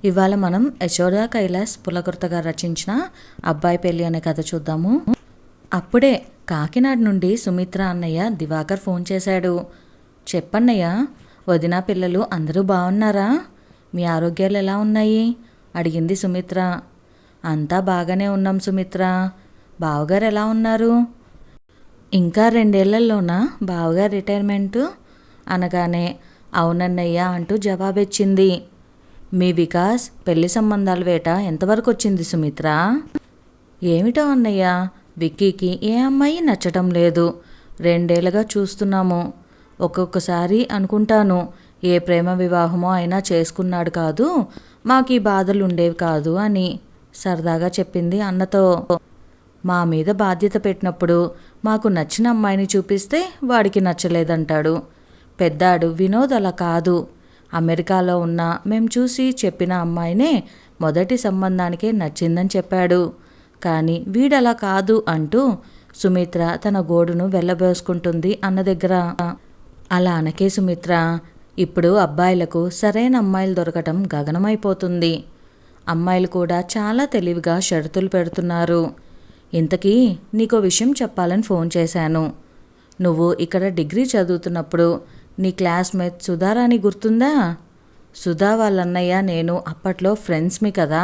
ఇవాళ మనం యశోద కైలాస్ పులకర్త గారు రచించిన అబ్బాయి పెళ్ళి అనే కథ చూద్దాము. అప్పుడే కాకినాడ నుండి సుమిత్ర అన్నయ్య దివాకర్ ఫోన్ చేశాడు. చెప్పన్నయ్య, వదిన పిల్లలు అందరూ బాగున్నారా? మీ ఆరోగ్యాలు ఎలా ఉన్నాయి అడిగింది సుమిత్ర. అంతా బాగానే ఉన్నాం సుమిత్ర. బావగారు ఎలా ఉన్నారు? ఇంకా 2 ఏళ్లలోనా బావగారు రిటైర్మెంటు అనగానే అవునన్నయ్య అంటూ జవాబిచ్చింది. మీ వికాస్ పెళ్లి సంబంధాల వేట ఎంతవరకు వచ్చింది సుమిత్ర? ఏమిటో అన్నయ్య, విక్కీకి ఏ అమ్మాయి నచ్చటం లేదు. 2 ఏళ్ళుగా చూస్తున్నాము. ఒక్కొక్కసారి అనుకుంటాను, ఏ ప్రేమ వివాహమో అయినా చేసుకున్నాడు కాదు, మాకు ఈ బాధలు ఉండేవి కాదు అని సరదాగా చెప్పింది అన్నతో. మా మీద బాధ్యత పెట్టినప్పుడు మాకు నచ్చిన అమ్మాయిని చూపిస్తే వాడికి నచ్చలేదంటాడు. పెద్దాడు వినోద్ అలా కాదు. అమెరికాలో ఉన్న మేం చూసి చెప్పిన అమ్మాయినే మొదటి సంబంధానికే నచ్చిందని చెప్పాడు. కానీ వీడలా కాదు అంటూ సుమిత్ర తన గోడును వెళ్ళబోసుకుంటుంది అన్న దగ్గర. అలా అనకే సుమిత్ర, ఇప్పుడు అబ్బాయిలకు సరైన అమ్మాయిలు దొరకటం గగనమైపోతుంది. అమ్మాయిలు కూడా చాలా తెలివిగా షరతులు పెడుతున్నారు. ఇంతకీ నీకో విషయం చెప్పాలని ఫోన్ చేశాను. నువ్వు ఇక్కడ డిగ్రీ చదువుతున్నప్పుడు నీ క్లాస్మేట్ సుధారాణి గుర్తుందా? సుధా వాళ్ళన్నయ్య నేను అప్పట్లో ఫ్రెండ్స్మి కదా.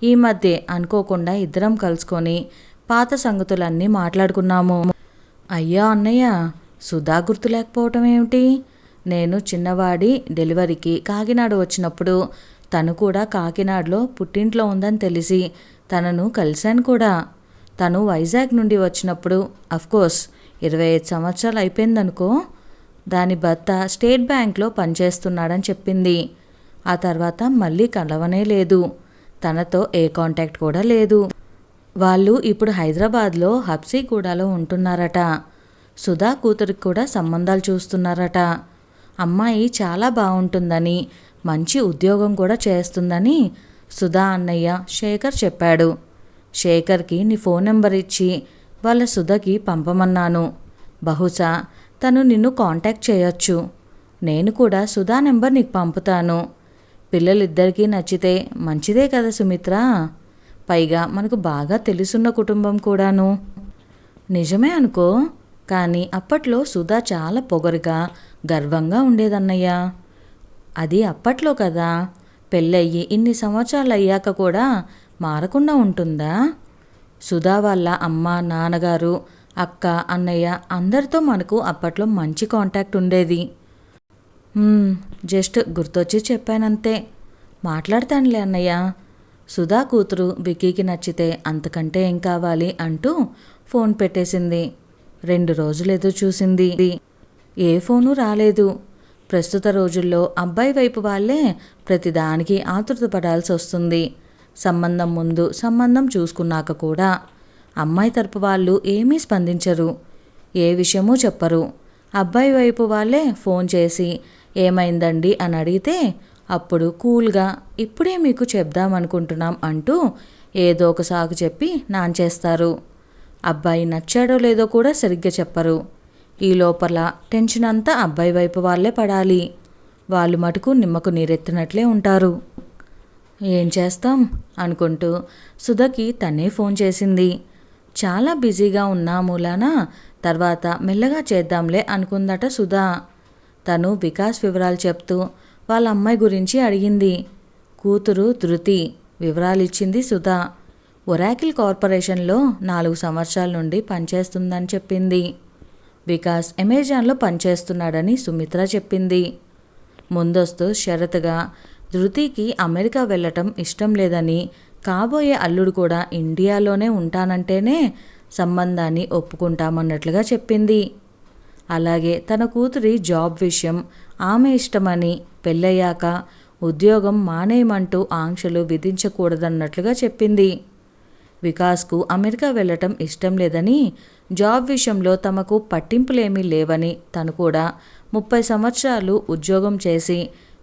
ఈ మధ్య అనుకోకుండా ఇద్దరం కలుసుకొని పాత సంగతులన్నీ మాట్లాడుకున్నాము. అయ్యో అన్నయ్య, సుధా గుర్తు లేకపోవటం ఏమిటి? నేను చిన్నవాడి డెలివరీకి కాకినాడ వచ్చినప్పుడు తను కూడా కాకినాడలో పుట్టింట్లో ఉందని తెలిసి తనను కలిశాను కూడా. తను వైజాగ్ నుండి వచ్చినప్పుడు అఫ్కోర్స్ 25 సంవత్సరాలు అయిపోయిందనుకో. దాని భర్త స్టేట్ బ్యాంక్లో పనిచేస్తున్నాడని చెప్పింది. ఆ తర్వాత మళ్ళీ కలవనే లేదు. తనతో ఏ కాంటాక్ట్ కూడా లేదు. వాళ్ళు ఇప్పుడు హైదరాబాద్లో హబ్సీగూడలో ఉంటున్నారట. సుధా కూతురికి కూడా సంబంధాలు చూస్తున్నారట. అమ్మాయి చాలా బాగుంటుందని, మంచి ఉద్యోగం కూడా చేస్తుందని సుధా అన్నయ్య శేఖర్ చెప్పాడు. శేఖర్కి నీ ఫోన్ నెంబర్ ఇచ్చి వాళ్ళ సుధకి పంపమన్నాను. బహుశా తను నిన్ను కాంటాక్ట్ చేయొచ్చు. నేను కూడా సుధా నెంబర్ నీకు పంపుతాను. పిల్లలిద్దరికీ నచ్చితే మంచిదే కదా సుమిత్ర. పైగా మనకు బాగా తెలుసున్న కుటుంబం కూడాను. నిజమే అనుకో, కానీ అప్పట్లో సుధా చాలా పొగరుగా గర్వంగా ఉండేదన్నయ్య. అది అప్పట్లో కదా. పెళ్ళయ్యి ఇన్ని సంవత్సరాలు అయ్యాక కూడా మారకుండా ఉంటుందా? సుధా వాళ్ళ అమ్మ, నాన్నగారు, అక్క, అన్నయ్య అందరితో మనకు అప్పట్లో మంచి కాంటాక్ట్ ఉండేది. జస్ట్ గుర్తొచ్చి చెప్పానంతే. మాట్లాడతానులే అన్నయ్య. సుధా కూతురు విక్కీకి నచ్చితే అంతకంటే ఏం కావాలి అంటూ ఫోన్ పెట్టేసింది. 2 రోజులు ఎదురు చూసింది. ఏ ఫోను రాలేదు. ప్రస్తుత రోజుల్లో అబ్బాయి వైపు వాళ్ళే ప్రతిదానికి ఆతృత పడాల్సి వస్తుంది. సంబంధం ముందు, సంబంధం చూసుకున్నాక కూడా అమ్మాయి తరపు వాళ్ళు ఏమీ స్పందించరు, ఏ విషయమూ చెప్పరు. అబ్బాయి వైపు వాళ్ళే ఫోన్ చేసి ఏమైందండి అని అడిగితే అప్పుడు కూల్గా ఇప్పుడే మీకు చెప్దామనుకుంటున్నాం అంటూ ఏదో ఒక సాకు చెప్పి నాంచేస్తారు. అబ్బాయి నచ్చాడో లేదో కూడా సరిగ్గా చెప్పరు. ఈ లోపల టెన్షన్ అంతా అబ్బాయి వైపు వాళ్ళే పడాలి. వాళ్ళు మటుకు నిమ్మకు నీరెత్తినట్లే ఉంటారు. ఏం చేస్తాం అనుకుంటూ సుధకి తనే ఫోన్ చేసింది. చాలా బిజీగా ఉన్న మూలాన తర్వాత మెల్లగా చేద్దాంలే అనుకుందట సుధా. తను వికాస్ వివరాలు చెప్తూ వాళ్ళ అమ్మాయి గురించి అడిగింది. కూతురు ధృతి వివరాలు ఇచ్చింది సుధా. ఒరాకిల్ కార్పొరేషన్లో 4 సంవత్సరాల నుండి పనిచేస్తుందని చెప్పింది. వికాస్ అమెజాన్లో పనిచేస్తున్నాడని సుమిత్ర చెప్పింది. ముందస్తు షరతుగా ధృతికి అమెరికా వెళ్ళటం ఇష్టం లేదని, కాబోయే అల్లుడు కూడా ఇండియాలోనే ఉంటానంటేనే సంబంధాన్ని ఒప్పుకుంటామన్నట్లుగా చెప్పింది. అలాగే తన కూతురి జాబ్ విషయం ఆమె ఇష్టమని, పెళ్ళయ్యాక ఉద్యోగం మానేయమంటూ ఆంక్షలు విధించకూడదన్నట్లుగా చెప్పింది. వికాస్కు అమెరికా వెళ్ళటం ఇష్టం లేదని, జాబ్ విషయంలో తమకు పట్టింపులేమీ లేవని, తను కూడా 30 సంవత్సరాలు ఉద్యోగం చేసి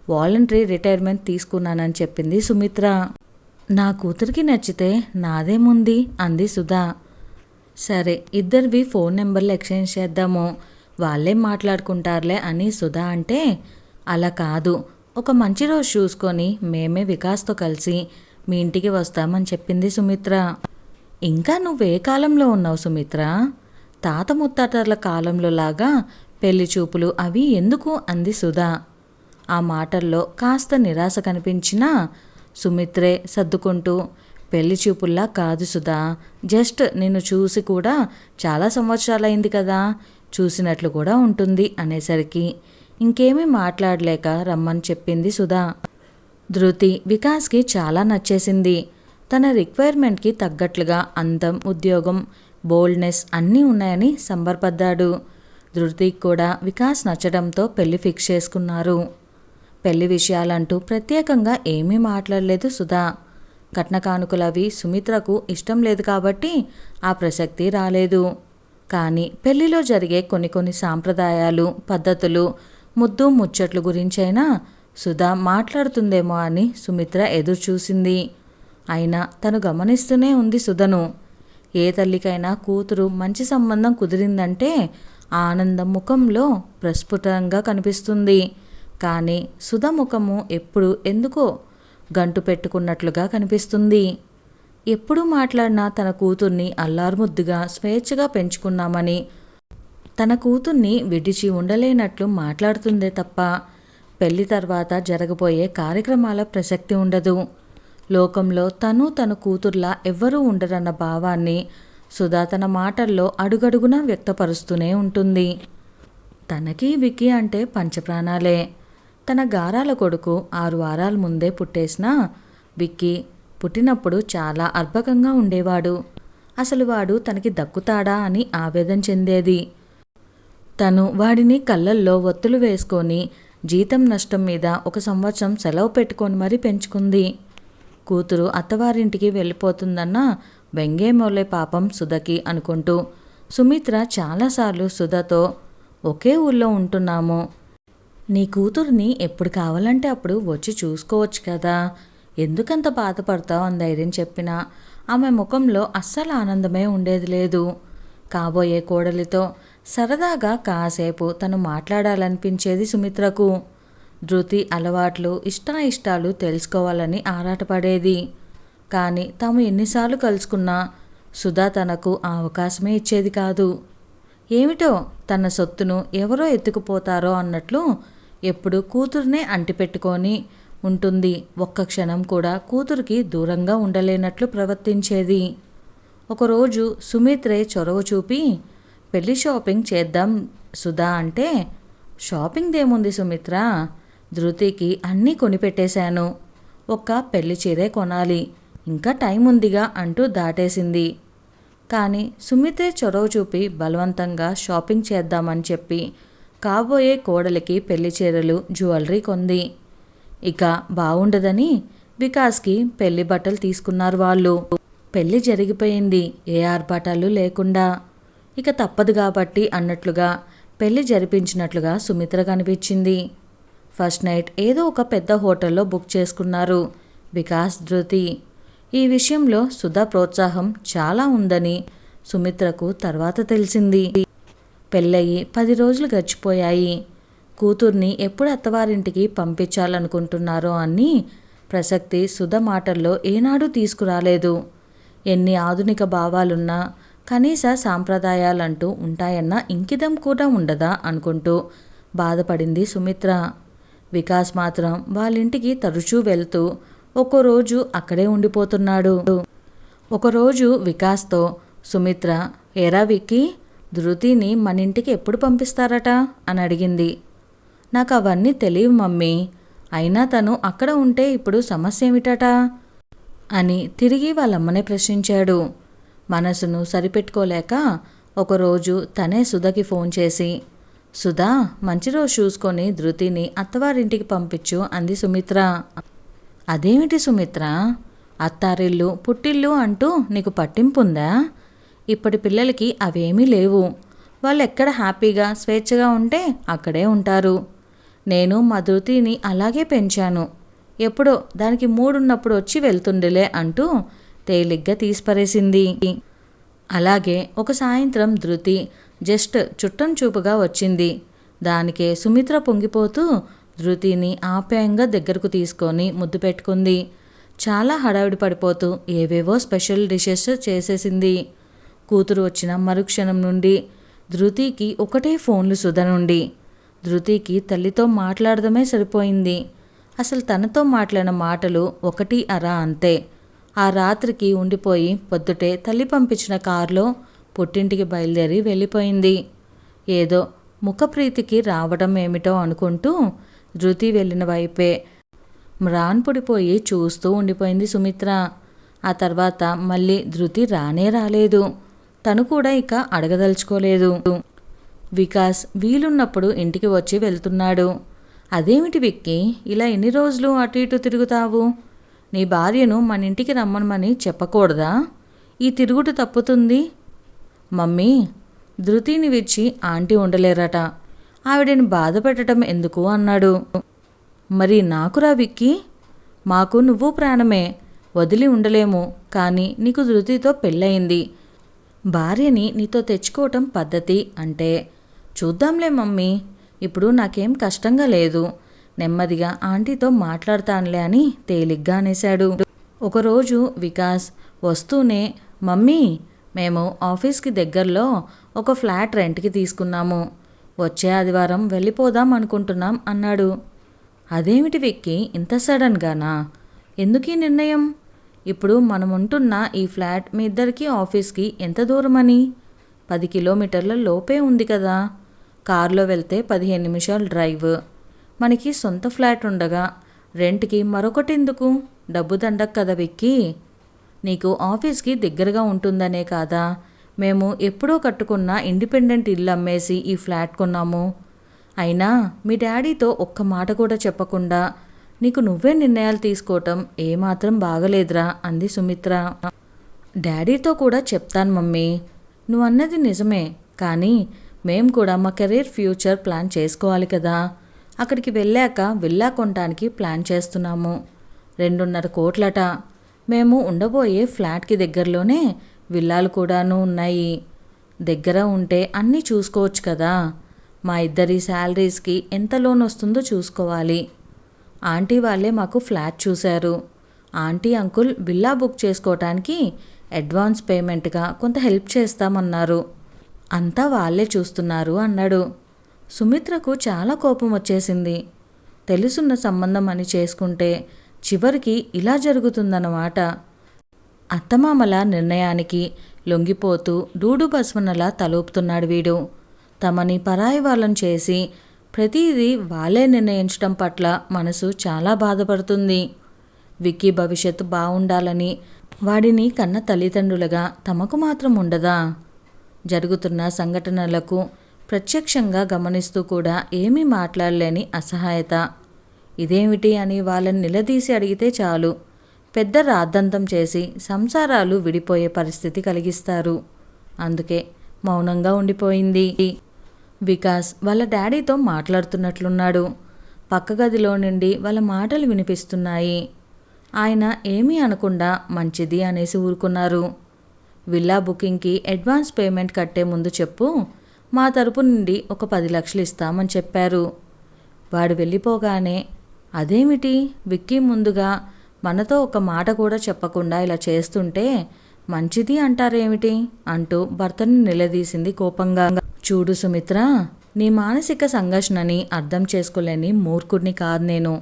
వాలంటరీ రిటైర్మెంట్ తీసుకున్నానని చెప్పింది సుమిత్ర. నా కూతురికి నచ్చితే నాదేముంది అంది సుధా. సరే, ఇద్దరివి ఫోన్ నెంబర్లు ఎక్స్చేంజ్ చేద్దాము, వాళ్ళేం మాట్లాడుకుంటారులే అని సుధా అంటే, అలా కాదు, ఒక మంచి రోజు చూసుకొని మేమే వికాస్తో కలిసి మీ ఇంటికి వస్తామని చెప్పింది సుమిత్ర. ఇంకా నువ్వే కాలంలో ఉన్నావు సుమిత్ర? తాత ముత్తాతల కాలంలో లాగా పెళ్లి చూపులు అవి ఎందుకు అంది సుధా. ఆ మాటల్లో కాస్త నిరాశ కనిపించినా సుమిత్రే సర్దుకుంటూ, పెళ్లి చూపుల్లా కాదు సుధా, జస్ట్ నిన్ను చూసి కూడా చాలా సంవత్సరాలైంది కదా, చూసినట్లు కూడా ఉంటుంది అనేసరికి ఇంకేమీ మాట్లాడలేక రమ్మని చెప్పింది సుధా. ధృతి వికాస్కి చాలా నచ్చేసింది. తన రిక్వైర్మెంట్కి తగ్గట్లుగా అందం, ఉద్యోగం, బోల్డ్నెస్ అన్నీ ఉన్నాయని సంబరపడ్డాడు. ధృతికి కూడా వికాస్ నచ్చడంతో పెళ్లి ఫిక్స్ చేసుకున్నారు. పెళ్లి విషయాలంటూ ప్రత్యేకంగా ఏమీ మాట్లాడలేదు సుధా. కట్న కానుకలవి సుమిత్రకు ఇష్టం లేదు కాబట్టి ఆ ప్రసక్తి రాలేదు. కానీ పెళ్లిలో జరిగే కొన్ని సాంప్రదాయాలు, పద్ధతులు, ముద్దు ముచ్చట్లు గురించైనా సుధా మాట్లాడుతుందేమో అని సుమిత్ర ఎదురు చూసింది. అయినా తను గమనిస్తూనే ఉంది సుధను. ఏ తల్లికైనా కూతురు మంచి సంబంధం కుదిరిందంటే ఆనందం ముఖంలో ప్రస్ఫుటంగా కనిపిస్తుంది. కానీ సుధ ముఖము ఎప్పుడు ఎందుకో గంటు పెట్టుకున్నట్లుగా కనిపిస్తుంది. ఎప్పుడు మాట్లాడినా తన కూతుర్ని అల్లారుముద్దుగా స్వేచ్ఛగా పెంచుకున్నామని, తన కూతుర్ని విడిచి ఉండలేనట్లు మాట్లాడుతుందే తప్ప పెళ్లి తర్వాత జరగబోయే కార్యక్రమాల ప్రసక్తి ఉండదు. లోకంలో తన కూతుర్లా ఎవ్వరూ ఉండరన్న భావాన్ని సుధా తన మాటల్లో అడుగడుగునా వ్యక్తపరుస్తూనే ఉంటుంది. తనకి విక్కీ అంటే పంచప్రాణాలే. తన గారాల కొడుకు 6 వారాల ముందే పుట్టేసినా విక్కీ పుట్టినప్పుడు చాలా అర్భకంగా ఉండేవాడు. అసలు వాడు తనకి దక్కుతాడా అని ఆవేదన చెందేది. తను వాడిని కళ్ళల్లో ఒత్తులు వేసుకొని జీతం నష్టం మీద 1 సంవత్సరం సెలవు పెట్టుకొని మరీ పెంచుకుంది. కూతురు అత్తవారింటికి వెళ్ళిపోతుందన్న బెంగేమోలే పాపం సుధకి అనుకుంటూ సుమిత్ర చాలాసార్లు సుధతో ఒకే ఊళ్ళో ఉంటున్నాము, నీ కూతుర్ని ఎప్పుడు కావాలంటే అప్పుడు వచ్చి చూసుకోవచ్చు కదా, ఎందుకంత బాధపడతావు అని ధైర్యం చెప్పినా ఆమె ముఖంలో అస్సలు ఆనందమే ఉండేది లేదు. కాబోయే కోడలితో సరదాగా కాసేపు తను మాట్లాడాలనిపించేది సుమిత్రకు. ధృతి అలవాట్లు, ఇష్టాయిష్టాలు తెలుసుకోవాలని ఆరాటపడేది. కానీ తాము ఎన్నిసార్లు కలుసుకున్నా సుధా తనకు ఆ అవకాశమే ఇచ్చేది కాదు. ఏమిటో తన సొత్తును ఎవరో ఎత్తుకుపోతారో అన్నట్లు ఎప్పుడు కూతుర్నే అంటిపెట్టుకొని ఉంటుంది. ఒక్క క్షణం కూడా కూతురికి దూరంగా ఉండలేనట్లు ప్రవర్తించేది. ఒకరోజు సుమిత్రే చొరవ చూపి పెళ్లి షాపింగ్ చేద్దాం సుధా అంటే, షాపింగ్ దేముంది సుమిత్ర, ధృతికి అన్నీ కొనిపెట్టేశాను, ఒక్క పెళ్లి చీరే కొనాలి, ఇంకా టైం ఉందిగా అంటూ దాటేసింది. కానీ సుమిత్రే చొరవ చూపి బలవంతంగా షాపింగ్ చేద్దామని చెప్పి కాబోయే కోడలికి పెళ్లి చీరలు, జ్యువెలరీ కొంది. ఇక బాగుండదని వికాస్కి పెళ్లి బట్టలు తీసుకున్నారు వాళ్ళు. పెళ్లి జరిగిపోయింది, ఏ ఆర్భాటాలు లేకుండా. ఇక తప్పదు కాబట్టి అన్నట్లుగా పెళ్లి జరిపించినట్లుగా సుమిత్ర కనిపించింది. ఫస్ట్ నైట్ ఏదో ఒక పెద్ద హోటల్లో బుక్ చేసుకున్నారు వికాస్, ధృతి. ఈ విషయంలో సుధా ప్రోత్సాహం చాలా ఉందని సుమిత్రకు తర్వాత తెలిసింది. పెళ్ళయి 10 రోజులు గడిచిపోయాయి. కూతుర్ని ఎప్పుడు అత్తవారింటికి పంపించాలనుకుంటున్నారో అని ప్రసక్తి సుధ మాటల్లో ఏనాడూ తీసుకురాలేదు. ఎన్ని ఆధునిక భావాలున్నా కనీస సాంప్రదాయాలంటూ ఉంటాయన్న ఇంకితం కూడా ఉండదా అనుకుంటూ బాధపడింది సుమిత్ర. వికాస్ మాత్రం వాళ్ళింటికి తరచూ వెళ్తూ ఒక్కో రోజు అక్కడే ఉండిపోతున్నాడు. ఒకరోజు వికాస్తో సుమిత్ర, ఏరా విక్కీ, ధృతిని మన ఇంటికి ఎప్పుడు పంపిస్తారట అని అడిగింది. నాకు అవన్నీ తెలియవు మమ్మీ, అయినా తను అక్కడ ఉంటే ఇప్పుడు సమస్య ఏమిటట అని తిరిగి వాళ్ళమ్మనే ప్రశ్నించాడు. మనసును సరిపెట్టుకోలేక ఒకరోజు తనే సుధకి ఫోన్ చేసి, సుధా మంచి రోజు చూసుకొని ధృతిని అత్తవారింటికి పంపించు అంది సుమిత్ర. అదేమిటి సుమిత్ర, అత్తారిల్లు పుట్టిల్లు అంటూ నీకు పట్టింపుందా? ఇప్పటి పిల్లలకి అవేమీ లేవు. వాళ్ళు ఎక్కడ హ్యాపీగా స్వేచ్ఛగా ఉంటే అక్కడే ఉంటారు. నేను మా ధృతిని అలాగే పెంచాను. ఎప్పుడో దానికి మూడున్నప్పుడు వచ్చి వెళ్తుండేలే అంటూ తేలిగ్గా తీసిపరేసింది. అలాగే ఒక సాయంత్రం ధృతి జస్ట్ చుట్టం చూపుగా వచ్చింది. దానికే సుమిత్ర పొంగిపోతూ ధృతిని ఆప్యాయంగా దగ్గరకు తీసుకొని ముద్దు పెట్టుకుంది. చాలా హడావిడి పడిపోతూ ఏవేవో స్పెషల్ డిషెస్ చేసేసింది. కూతురు వచ్చిన మరుక్షణం నుండి ధృతికి ఒకటే ఫోన్లు సుధ నుండి. ధృతికి తల్లితో మాట్లాడడమే సరిపోయింది. అసలు తనతో మాట్లాడిన మాటలు ఒకటి అరా అంతే. ఆ రాత్రికి ఉండిపోయి పొద్దుటే తల్లి పంపించిన కారులో పుట్టింటికి బయలుదేరి వెళ్ళిపోయింది. ఏదో ముఖప్రీతికి రావడం ఏమిటో అనుకుంటూ ధృతి వెళ్ళిన వైపే మ్రాన్పుడిపోయి చూస్తూ ఉండిపోయింది సుమిత్ర. ఆ తర్వాత మళ్ళీ ధృతి రానే రాలేదు. తను కూడా ఇక అడగదలుచుకోలేదు. వికాస్ వీలున్నప్పుడు ఇంటికి వచ్చి వెళ్తున్నాడు. అదేమిటి విక్కీ, ఇలా ఎన్ని రోజులు అటు ఇటు తిరుగుతావు? నీ భార్యను మన ఇంటికి రమ్మనమని చెప్పకూడదా? ఈ తిరుగుడు తప్పుతుంది. మమ్మీ, ధృతిని విచ్చి ఆంటీ ఉండలేరట. ఆవిడని బాధ పెట్టడం ఎందుకు అన్నాడు. మరి నాకురా విక్కీ, మాకు నువ్వు ప్రాణమే, వదిలి ఉండలేము. కానీ నీకు ధృతితో పెళ్ళయింది. భార్యని నీతో తెచ్చుకోవటం పద్ధతి అంటే. చూద్దాంలే మమ్మీ, ఇప్పుడు నాకేం కష్టంగా లేదు. నెమ్మదిగా ఆంటీతో మాట్లాడతానులే అని తేలిగ్గా అనేశాడు. ఒకరోజు వికాస్ వస్తూనే, మమ్మీ, మేము ఆఫీస్కి దగ్గరలో ఒక ఫ్లాట్ రెంట్కి తీసుకున్నాము. వచ్చే ఆదివారం వెళ్ళిపోదాం అనుకుంటున్నాం అన్నాడు. అదేమిటి విక్కీ, ఇంత సడన్గానా? ఎందుకీ నిర్ణయం? ఇప్పుడు మనముంటున్న ఈ ఫ్లాట్ మీ ఇద్దరికి ఆఫీస్కి ఎంత దూరమని? 10 కిలోమీటర్ల లోపే ఉంది కదా. కారులో వెళ్తే 15 నిమిషాలు డ్రైవ్. మనకి సొంత ఫ్లాట్ ఉండగా రెంట్కి మరొకటెందుకు? డబ్బు దండక్ కదా విక్కీ. నీకు ఆఫీస్కి దగ్గరగా ఉంటుందనే కాదా మేము ఎప్పుడో కట్టుకున్న ఇండిపెండెంట్ ఇల్లు అమ్మేసి ఈ ఫ్లాట్ కొన్నాము. అయినా మీ డాడీతో ఒక్క మాట కూడా చెప్పకుండా నీకు నువ్వే నిర్ణయాలు తీసుకోవటం ఏమాత్రం బాగలేదురా అంది సుమిత్ర. డాడీతో కూడా చెప్తాను మమ్మీ, నువ్వు అన్నది నిజమే. కానీ మేం కూడా మా కెరీర్ ఫ్యూచర్ ప్లాన్ చేసుకోవాలి కదా. అక్కడికి వెళ్ళాక విల్లా కొనడానికి ప్లాన్ చేస్తున్నాము. 2.5 కోట్లట. మేము ఉండబోయే ఫ్లాట్కి దగ్గరలోనే విల్లాలు కూడాను ఉన్నాయి. దగ్గర ఉంటే అన్నీ చూసుకోవచ్చు కదా. మా ఇద్దరి శాలరీస్కి ఎంత లోన్ వస్తుందో చూసుకోవాలి. ఆంటీ వాళ్ళే మాకు ఫ్లాట్ చూశారు. ఆంటీ అంకుల్ విల్లా బుక్ చేసుకోవటానికి అడ్వాన్స్ పేమెంట్గా కొంత హెల్ప్ చేస్తామన్నారు. అంతా వాళ్ళే చూస్తున్నారు అన్నాడు. సుమిత్రకు చాలా కోపం వచ్చేసింది. తెలుసున్న సంబంధం అని చేసుకుంటే చివరికి ఇలా జరుగుతుందన్నమాట. అత్తమామల నిర్ణయానికి లొంగిపోతూ డూడు బస్వనలా తలూపుతున్నాడు వీడు. తమని పరాయి వాళ్ళని చేసి ప్రతిదీ వాళ్ళే నిర్ణయించడం పట్ల మనసు చాలా బాధపడుతుంది. విక్కీ భవిష్యత్తు బాగుండాలని వాడిని కన్న తల్లిదండ్రులుగా తమకు మాత్రం ఉండదా? జరుగుతున్న సంఘటనలకు ప్రత్యక్షంగా గమనిస్తూ కూడా ఏమీ మాట్లాడలేని అసహాయత. ఇదేమిటి అని వాళ్ళని నిలదీసి అడిగితే చాలు పెద్ద రాద్ధాంతం చేసి సంసారాలు విడిపోయే పరిస్థితి కలిగిస్తారు. అందుకే మౌనంగా ఉండిపోయింది. వికాస్ వాళ్ళ డాడీతో మాట్లాడుతున్నట్లున్నాడు. పక్క గదిలో నుండి వాళ్ళ మాటలు వినిపిస్తున్నాయి. ఆయన ఏమీ అనకుండా మంచిది అనేసి ఊరుకున్నారు. విల్లా బుకింగ్కి అడ్వాన్స్ పేమెంట్ కట్టే ముందు చెప్పు, మా తరపు నుండి ఒక 10 లక్షలు ఇస్తామని చెప్పారు. వాడు వెళ్ళిపోగానే, అదేమిటి విక్కీ ముందుగా మనతో ఒక మాట కూడా చెప్పకుండా ఇలా చేస్తుంటే మంచిది అంటారేమిటి అంటూ భర్తను నిలదీసింది కోపంగా. చూడు సుమిత్ర, నీ మానసిక సంఘర్షణని అర్థం చేసుకోలేని మూర్ఖుడిని కాదు నేను.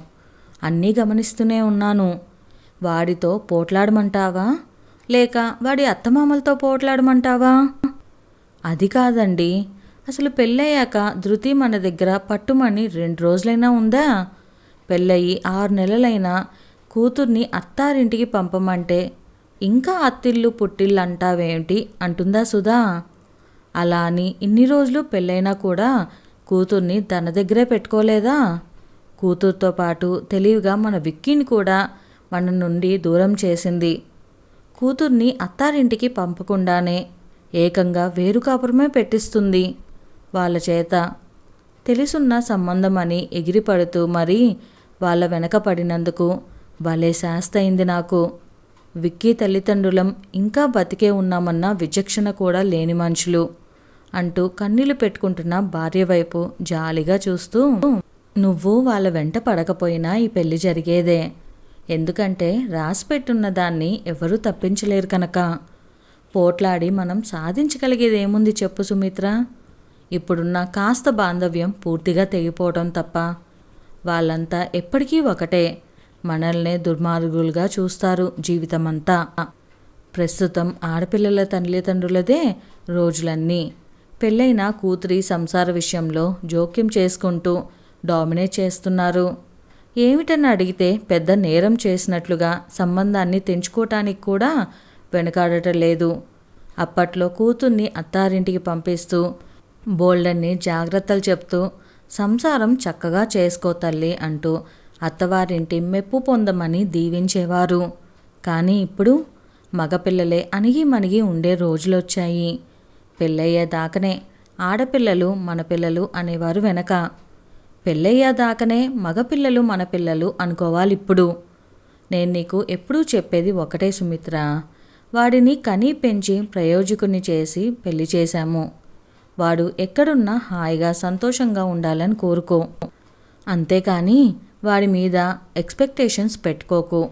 అన్నీ గమనిస్తూనే ఉన్నాను. వాడితో పోట్లాడమంటావా లేక వాడి అత్తమామలతో పోట్లాడమంటావా? అది కాదండి, అసలు పెళ్ళయ్యాక ధృతి మన దగ్గర పట్టుమని 2 రోజులైనా ఉందా? పెళ్ళయి 6 నెలలైనా కూతుర్ని అత్తారింటికి పంపమంటే ఇంకా అత్తిళ్ళు పుట్టిళ్ళు అంటావేమిటి అంటుందా సుధా? అలా అని ఇన్ని రోజులు పెళ్ళైనా కూడా కూతుర్ని తన దగ్గరే పెట్టుకోలేదా? కూతురుతో పాటు తెలివిగా మన విక్కీని కూడా మన నుండి దూరం చేసింది. కూతుర్ని అత్తారింటికి పంపకుండానే ఏకంగా వేరు కాపురమే పెట్టిస్తుంది వాళ్ళ చేత. తెలుసున్న సంబంధం అని ఎగిరిపడుతూ మరీ వాళ్ళ వెనక పడినందుకు భలే శాస్తయింది నాకు. విక్కీ తల్లిదండ్రులం ఇంకా బతికే ఉన్నామన్న విచక్షణ కూడా లేని మనుషులు అంటూ కన్నీళ్లు పెట్టుకుంటున్న భార్య వైపు జాలిగా చూస్తూ, నువ్వు వాళ్ళ వెంట పడకపోయినా ఈ పెళ్లి జరిగేదే. ఎందుకంటే రాసిపెట్టున్న దాన్ని ఎవరూ తప్పించలేరు కనుక. పోట్లాడి మనం సాధించగలిగేది ఏముంది చెప్పు సుమిత్ర? ఇప్పుడున్న కాస్త బాంధవ్యం పూర్తిగా తెగిపోవడం తప్ప. వాళ్ళంతా ఎప్పటికీ ఒకటే. మనల్నే దుర్మార్గులుగా చూస్తారు జీవితమంతా. ప్రస్తుతం ఆడపిల్లల తల్లిదండ్రులదే రోజులన్నీ. పెళ్ళైన కూతురి సంసార విషయంలో జోక్యం చేసుకుంటూ డామినేట్ చేస్తున్నారు. ఏమిటని అడిగితే పెద్ద నేరం చేసినట్లుగా సంబంధాన్ని తెంచుకోవటానికి కూడా వెనకాడటం లేదు. అప్పట్లో కూతుర్ని అత్తారింటికి పంపిస్తూ బోల్డన్ని జాగ్రత్తలు చెప్తూ సంసారం చక్కగా చేసుకో తల్లి అంటూ అత్తవారింటి మెప్పు పొందమని దీవించేవారు. కానీ ఇప్పుడు మగపిల్లలే అణిగి మణిగి ఉండే రోజులొచ్చాయి. పెళ్ళయ్యేదాకనే ఆడపిల్లలు మన పిల్లలు అనేవారు వెనక. పెళ్ళయ్యేదాకనే మగపిల్లలు మన పిల్లలు అనుకోవాలిప్పుడు. నేను నీకు ఎప్పుడూ చెప్పేది ఒకటే సుమిత్ర. వాడిని కనీ పెంచి ప్రయోజకుని చేసి పెళ్లి చేశాము. వాడు ఎక్కడున్నా హాయిగా సంతోషంగా ఉండాలని కోరుకో. అంతేకాని వాడి మీద ఎక్స్పెక్టేషన్స్ పెట్టుకోకు.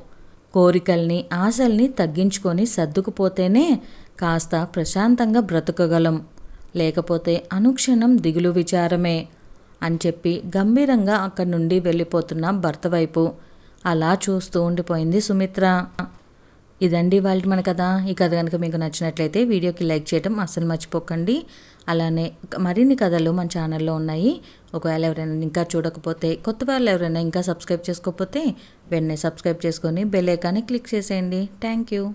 కోరికల్ని ఆశల్ని తగ్గించుకొని సర్దుకుపోతేనే కాస్త ప్రశాంతంగా బ్రతకగలం. లేకపోతే అనుక్షణం దిగులు విచారమే అని చెప్పి గంభీరంగా అక్కడి నుండి వెళ్ళిపోతున్న భర్త వైపు అలా చూస్తూ ఉండిపోయింది సుమిత్ర. ఇదండి వాళ్ళ మన కథ. ఈ కథ కనుక మీకు నచ్చినట్లయితే వీడియోకి లైక్ చేయడం అస్సలు మర్చిపోకండి. అలానే మరిన్ని కథలు మన ఛానల్లో ఉన్నాయి. ఒకవేళ ఎవరైనా ఇంకా చూడకపోతే, కొత్త వాళ్ళు ఎవరైనా ఇంకా సబ్స్క్రైబ్ చేసుకోకపోతే వెంటనే సబ్స్క్రైబ్ చేసుకొని బెల్ ఐకాన్ని క్లిక్ చేసేయండి. Thank you.